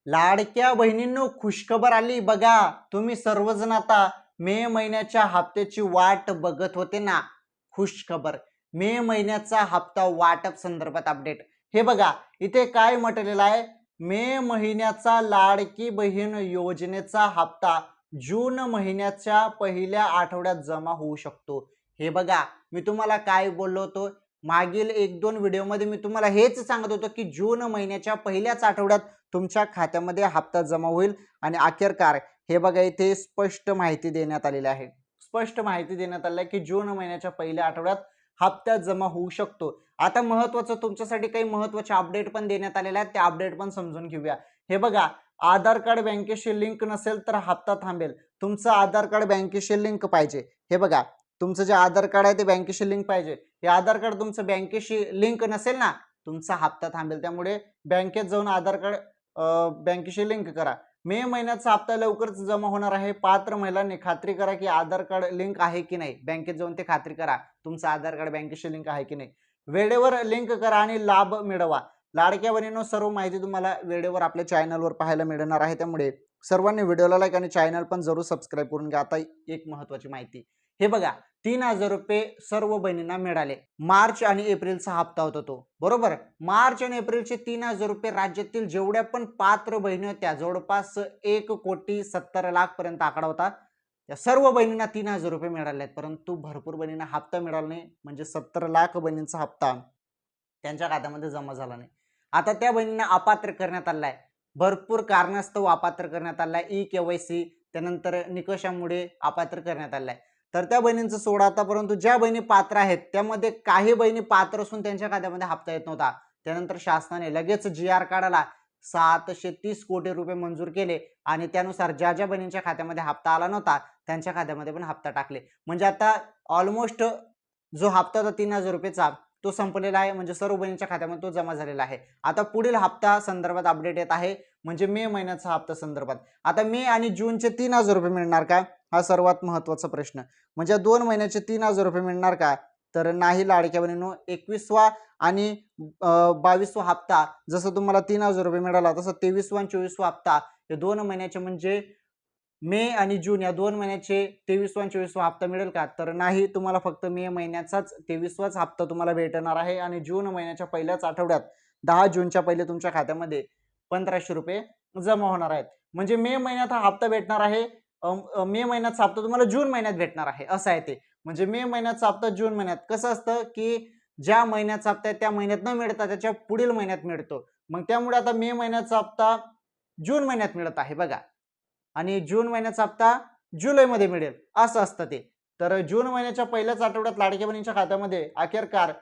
लाडक्या बहिणींनो, खुशखबर आली बघा. तुम्ही सर्वजण आता मे महिन्याच्या हप्त्याची वाट बघत होते ना. खुशखबर, मे महिन्याचा हप्ता वाटप संदर्भात अपडेट. हे बघा, इथे काय म्हटलेलं आहे, मे महिन्याचा लाडकी बहीण योजनेचा हप्ता जून महिन्याच्या पहिल्या आठवड्यात जमा होऊ शकतो. हे बघा, मी तुम्हाला काय बोललो होतो, मागील 1-2 व्हिडिओमध्ये मी तुम्हाला हेच सांगत होतो की जून महिन्याच्या पहिल्याच आठवड्यात तुमच्या खात्यामध्ये हप्ता जमा होईल. आणि अखेरकार हे बघा, इथे स्पष्ट माहिती देण्यात आलेली आहे. स्पष्ट माहिती देण्यात आली आहे की जून महिन्याच्या पहिल्या आठवड्यात हप्ता जमा होऊ शकतो. आता महत्त्वाचं तुमच्यासाठी काही महत्त्वाचे अपडेट पण देण्यात आलेले आहेत, ते अपडेट पण समजून घेऊया. हे बघा, आधार कार्ड बँकेशी लिंक नसेल तर हप्ता थांबेल. तुमचं आधार कार्ड बँकेशी लिंक पाहिजे. हे बघा, तुमचं जे आधार कार्ड आहे ते बँकेशी लिंक पाहिजे. हे आधार कार्ड तुमचं बँकेशी लिंक नसेल ना, तुमचा हप्ता थांबेल. त्यामुळे बँकेत जाऊन आधार कार्ड बँकेशी लिंक करा. मे महिन्याचा हप्ता लवकरच जमा होणार आहे. पात्र महिलांनी खात्री करा की आधार कार्ड लिंक आहे की नाही. बँकेत जाऊन ते खात्री करा तुमचं आधार कार्ड बँकेशी लिंक आहे की नाही. वेळेवर लिंक करा आणि लाभ मिळवा. लाडक्या बहिणींनो, सर्व माहिती तुम्हाला वेळेवर आपल्या चॅनलवर पाहायला मिळणार आहे. त्यामुळे सर्वांनी व्हिडिओला लाईक आणि चॅनल पण जरूर सबस्क्राईब करून घ्या. आता एक महत्त्वाची माहिती, हे बघा, 3,000 रुपये सर्व बहिणींना मिळाले. मार्च आणि एप्रिलचा हप्ता होता तो, बरोबर. मार्च आणि एप्रिलचे 3,000 रुपये राज्यातील जेवढ्या पण पात्र बहिणी होत्या, जवळपास 1,70,00,000 पर्यंत आकडा होता. त्या सर्व बहिणींना 3,000 रुपये मिळाले आहेत. परंतु भरपूर बहिणींना हप्ता मिळाला नाही. म्हणजे 70,00,000 बहिणींचा हप्ता त्यांच्या खात्यामध्ये जमा झाला नाही. आता त्या बहिणींना अपात्र करण्यात आलाय. भरपूर कारणास्तव अपात्र करण्यात आलाय. ई-केवायसी त्यानंतर निकषामुळे अपात्र करण्यात आलाय. तर त्या बहिणींचं सोडा आता, परंतु ज्या बहिणी पात्र आहेत त्यामध्ये काही बहिणी पात्र असून त्यांच्या खात्यामध्ये हप्ता येत नव्हता. त्यानंतर शासनाने लगेच जी-आर काढला, 730 कोटी रुपये मंजूर केले आणि त्यानुसार ज्या ज्या बहिणींच्या खात्यामध्ये हप्ता आला नव्हता त्यांच्या खात्यामध्ये पण हप्ता टाकले. म्हणजे आता ऑलमोस्ट जो हप्ता होता 3,000 रुपयेचा तो संपलेला आहे. म्हणजे सर्व बहिणींच्या खात्यामध्ये तो जमा झालेला आहे. आता पुढील हप्ता संदर्भात अपडेट येत आहे, म्हणजे मे महिन्याचा हप्ता संदर्भात. आता मे आणि जूनचे 3,000 रुपये मिळणार का, हा सर्वात महत्त्वाचा प्रश्न. म्हणजे 2 महिन्याचे 3,000 रुपये मिळणार का, तर नाही लाडक्या बहिणींनो. 21वा आणि 22वा हप्ता जसं तुम्हाला 3,000 रुपये मिळाला, तसं 23वा आणि 24वा हप्ता हे 2 महिन्याचे म्हणजे मे आणि जून या 2 महिन्याचे 23वा आणि 24वा हप्ता मिळेल का, तर नाही. तुम्हाला फक्त मे महिन्याचाच 23वाच हप्ता तुम्हाला भेटणार आहे. आणि जून महिन्याच्या पहिल्याच आठवड्यात 10 जूनच्या पहिले तुमच्या खात्यामध्ये 1,500 रुपये जमा होणार आहेत. म्हणजे मे महिन्यात हा हप्ता भेटणार आहे. मे महिन्याचा हप्ता तुम्हाला जून महिन्यात भेटणार आहे, असं आहे ते. म्हणजे मे महिन्याचा हप्ता जून महिन्यात. कसं असतं की ज्या महिन्याचा हप्ता आहे त्या महिन्यात न मिळता त्याच्या पुढील महिन्यात मिळतो. मग त्यामुळे आता मे महिन्याचा हप्ता जून महिन्यात मिळत आहे बघा, आणि जून महिन्याचा हप्ता जुलैमध्ये मिळेल, असं असतं ते. तर जून महिन्याच्या पहिल्याच आठवड्यात लाडक्या बहिणींच्या खात्यामध्ये अखेरकार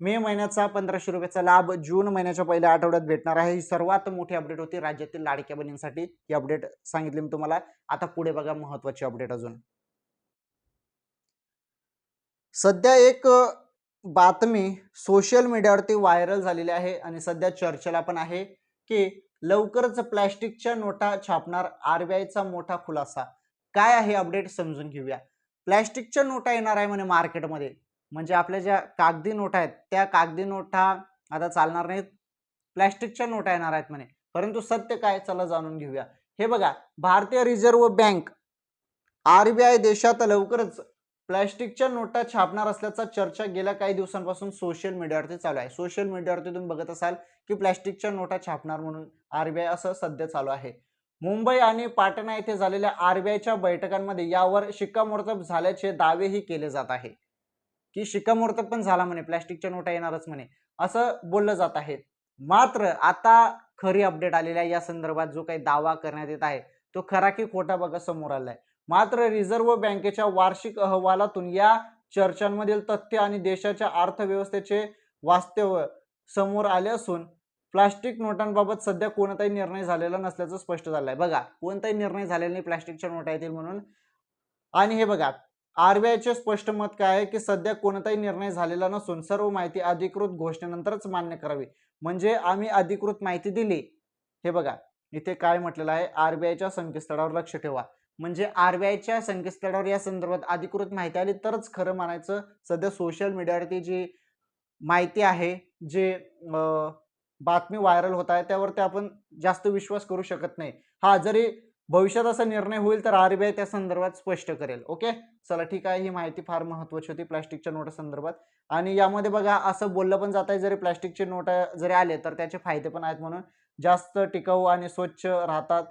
मे महिन्याचा 1,500 रुपयाचा लाभ जून महिन्याच्या पहिल्या आठवड्यात भेटणार आहे. ही सर्वात मोठी अपडेट होती राज्यातील लाडक्या बहिणींसाठी. ही अपडेट सांगितली मी तुम्हाला. आता पुढे बघा महत्त्वाची अपडेट अजून. सध्या एक बातमी सोशल मीडियावरती व्हायरल झालेली आहे आणि सध्या चर्चेला पण आहे की लवकरच प्लॅस्टिकच्या नोटा छापणार, आरबीआयचा मोठा खुलासा. काय आहे अपडेट समजून घेऊया. प्लॅस्टिकच्या नोटा येणार आहे म्हणे मार्केटमध्ये. म्हणजे आपल्या ज्या कागदी नोटा आहेत त्या कागदी नोटा आता चालणार नाहीत, प्लॅस्टिकच्या नोटा येणार आहेत म्हणे. परंतु सत्य काय, चला जाणून घेऊया. हे बघा, भारतीय रिझर्व्ह बँक आरबीआय देशात लवकरच प्लॅस्टिकच्या नोटा छापणार असल्याचा चर्चा गेल्या काही दिवसांपासून सोशल मीडियावरती चालू आहे. सोशल मीडियावरती तुम्ही बघत असाल की प्लॅस्टिकच्या नोटा छापणार म्हणून आरबीआय असं सध्या चालू आहे. मुंबई आणि पाटणा येथे झालेल्या आरबीआयच्या बैठकांमध्ये यावर शिक्कामोर्तब झाल्याचे दावेही केले जात आहे. की शिक्कामोर्तब पण झाला म्हणे, प्लॅस्टिकच्या नोटा येणारच म्हणे, असं बोललं जात आहे. मात्र आता खरी अपडेट आलेली आहे. या संदर्भात जो काही दावा करण्यात येत आहे तो खरा की खोटा बघा समोर आलाय. मात्र रिझर्व्ह बँकेच्या वार्षिक अहवालातून या चर्चांमधील तथ्य आणि देशाच्या अर्थव्यवस्थेचे वास्तव समोर आले असून प्लास्टिक नोटांबाबत सध्या कोणताही निर्णय झालेला नसल्याचं स्पष्ट झालं आहे. बघा, कोणताही निर्णय झालेला नाही प्लास्टिकच्या नोटा येतील म्हणून. आणि हे बघा, आरबीआयचे स्पष्ट मत काय आहे की सध्या कोणताही निर्णय झालेला नसून सर्व माहिती अधिकृत घोषणेनंतरच मान्य करावी. म्हणजे आम्ही अधिकृत माहिती दिली. हे बघा, इथे काय म्हटलेलं आहे, आरबीआयच्या संकेतस्थळावर लक्ष ठेवा. म्हणजे आरबीआयच्या संकेतस्थळावर या संदर्भात अधिकृत माहिती आली तरच खरं मानायचं. सध्या सोशल मीडियावरती जी माहिती आहे, जे बातमी व्हायरल होत आहे त्यावरती आपण जास्त विश्वास करू शकत नाही. हा, जरी भविष्यात असा निर्णय होईल तर आरबीआय त्या संदर्भात स्पष्ट करेल. ओके, चला ठीक आहे. ही माहिती फार महत्त्वाची होती प्लास्टिकच्या नोटा संदर्भात. आणि यामध्ये बघा असं बोललं पण जात आहे, जरी प्लास्टिकचे नोट जरी आले तर त्याचे फायदे पण आहेत म्हणून. जास्त टिकाऊ आणि स्वच्छ राहतात,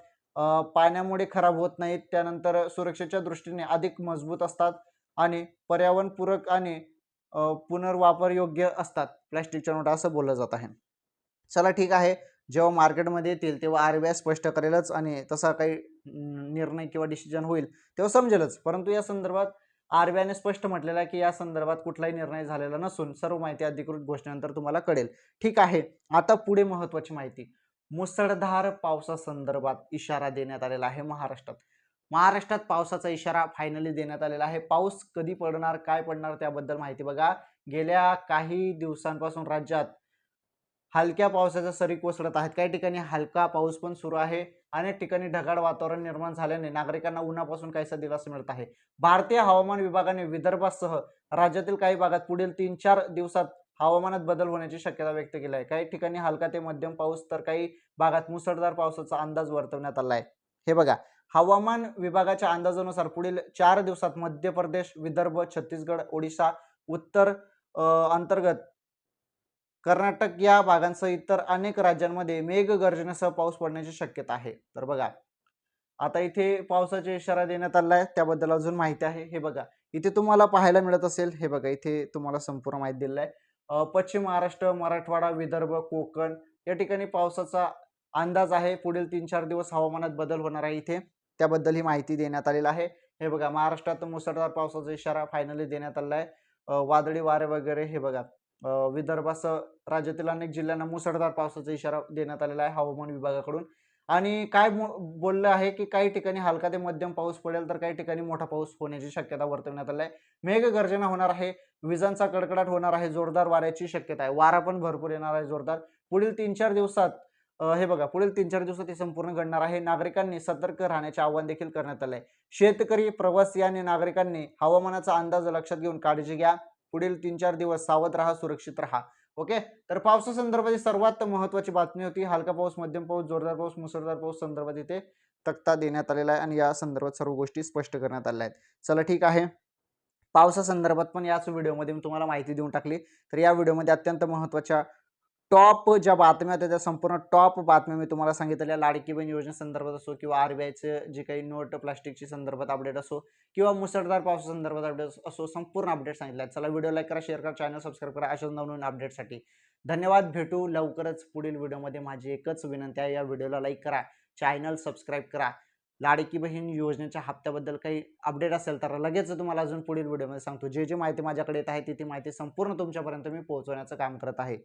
पाण्यामुळे खराब होत नाहीत, त्यानंतर सुरक्षेच्या दृष्टीने अधिक मजबूत असतात आणि पर्यावरणपूरक आणि पुनर्वापर योग्य असतात प्लास्टिकच्या नोटा, असं बोललं जात आहे. चला ठीक आहे. जेव्हा मार्केटमध्ये येतील तेव्हा आरबीआय स्पष्ट करेलच आणि तसा काही निर्णय किंवा डिसिजन होईल तेव्हा समजेलच. परंतु या संदर्भात आरबीआयने स्पष्ट म्हटलेलं आहे की या संदर्भात कुठलाही निर्णय झालेला नसून सर्व माहिती अधिकृत घोषणेनंतर तुम्हाला कळेल. ठीक आहे. आता पुढे महत्त्वाची माहिती. मुसळधार पावसासंदर्भात इशारा देण्यात आलेला आहे महाराष्ट्रात. महाराष्ट्रात पावसाचा इशारा फायनली देण्यात आलेला आहे. पाऊस कधी पडणार, काय पडणार त्याबद्दल माहिती बघा. गेल्या काही दिवसांपासून राज्यात हलक्या पावसाच्या सरी कोसळत आहेत. काही ठिकाणी हलका पाऊस पण सुरू आहे. अनेक ठिकाणी ढगाळ वातावरण निर्माण झाल्याने नागरिकांना उन्हापासून काहीसा दिलासा मिळत आहे. भारतीय हवामान विभागाने विदर्भासह राज्यातील काही भागात पुढील 3-4 दिवसात हवामानात बदल होण्याची शक्यता व्यक्त केली आहे. काही ठिकाणी हलका ते मध्यम पाऊस तर काही भागात मुसळधार पावसाचा अंदाज वर्तवण्यात आला आहे. हे बघा, हवामान विभागाच्या अंदाजानुसार पुढील 4 दिवसात मध्य प्रदेश, विदर्भ, छत्तीसगड, ओडिशा, उत्तर अंतर्गत कर्नाटक या भागांसह इतर अनेक राज्यांमध्ये मेघगर्जनेसह पाऊस पडण्याची शक्यता आहे. तर बघा, आता इथे पावसाचा इशारा देण्यात आला आहे, त्याबद्दल अजून माहिती आहे. हे बघा, इथे तुम्हाला पाहायला मिळत असेल. हे बघा, इथे तुम्हाला संपूर्ण माहिती दिलेली आहे. पश्चिम महाराष्ट्र, मराठवाडा, विदर्भ, कोकण या ठिकाणी पावसाचा अंदाज आहे. पुढील 3-4 दिवस हवामानात बदल होणार आहे इथे, त्याबद्दल ही माहिती देण्यात आलेली आहे. हे बघा, महाराष्ट्रात मुसळधार पावसाचा इशारा फायनली देण्यात आलेला आहे. वादळी वारे वगैरे हे बघा, विदर्भासह राज्यातील अनेक जिल्ह्यांना मुसळधार पावसाचा इशारा देण्यात आलेला आहे हवामान विभागाकडून. आणि काय बोललं आहे की काही ठिकाणी हलका ते मध्यम पाऊस पडेल तर काही ठिकाणी मोठा पाऊस होण्याची शक्यता वर्तवण्यात आली आहे. मेघगर्जना होणार आहे, विजांचा कडकडाट होणार आहे, जोरदार वाऱ्याची शक्यता आहे. वारा पण भरपूर येणार आहे जोरदार. पुढील 3-4 दिवसात हे बघा, पुढील 3-4 दिवसात हे संपूर्ण घडणार आहे. नागरिकांनी सतर्क राहण्याचे आवाहन देखील करण्यात आले आहे. शेतकरी, प्रवासी आणि नागरिकांनी हवामानाचा अंदाज लक्षात घेऊन काळजी घ्या. पुढील 3-4 दिवस सावध राहा, सुरक्षित राहा. ओके, तर पावसासंदर्भात सर्वात महत्त्वाची बातमी होती. हलका पाऊस, मध्यम पाऊस, जोरदार पाऊस, मुसळधार पाऊस संदर्भात इथे तक्ता देण्यात आलेला आहे आणि या संदर्भात सर्व गोष्टी स्पष्ट करण्यात आल्या आहेत. चला ठीक आहे. पावसासंदर्भात पण याच व्हिडिओमध्ये मी तुम्हाला माहिती देऊन टाकली. तर या व्हिडिओमध्ये अत्यंत महत्त्वाच्या टॉप ज्या बातम्या होत्या त्या संपूर्ण टॉप बातम्या मी तुम्हाला सांगितलेल्या. लाडकी बहीण योजनेसंदर्भात असो किंवा आरबीआयचं जे काही नोट प्लास्टिकची संदर्भात अपडेट असो किंवा मुसळधार पावसासंदर्भात अपडेट असो, संपूर्ण अपडेट सांगितले आहेत. चला, व्हिडिओ लाईक करा, शेअर करा, चॅनल सबस्क्राईब करा अशाच नवनवीन अपडेटसाठी. धन्यवाद. भेटू लवकरच पुढील व्हिडिओमध्ये. माझी एकच विनंती आहे, या व्हिडिओला लाईक करा, चॅनल सबस्क्राईब करा. लाडकी बहीण योजनेच्या हप्त्याबद्दल काही अपडेट असेल तर लगेच तुम्हाला अजून पुढील व्हिडिओमध्ये सांगतो. जे माहिती माझ्याकडे येत आहे ती माहिती संपूर्ण तुमच्यापर्यंत मी पोहोचवण्याचं काम करत आहे.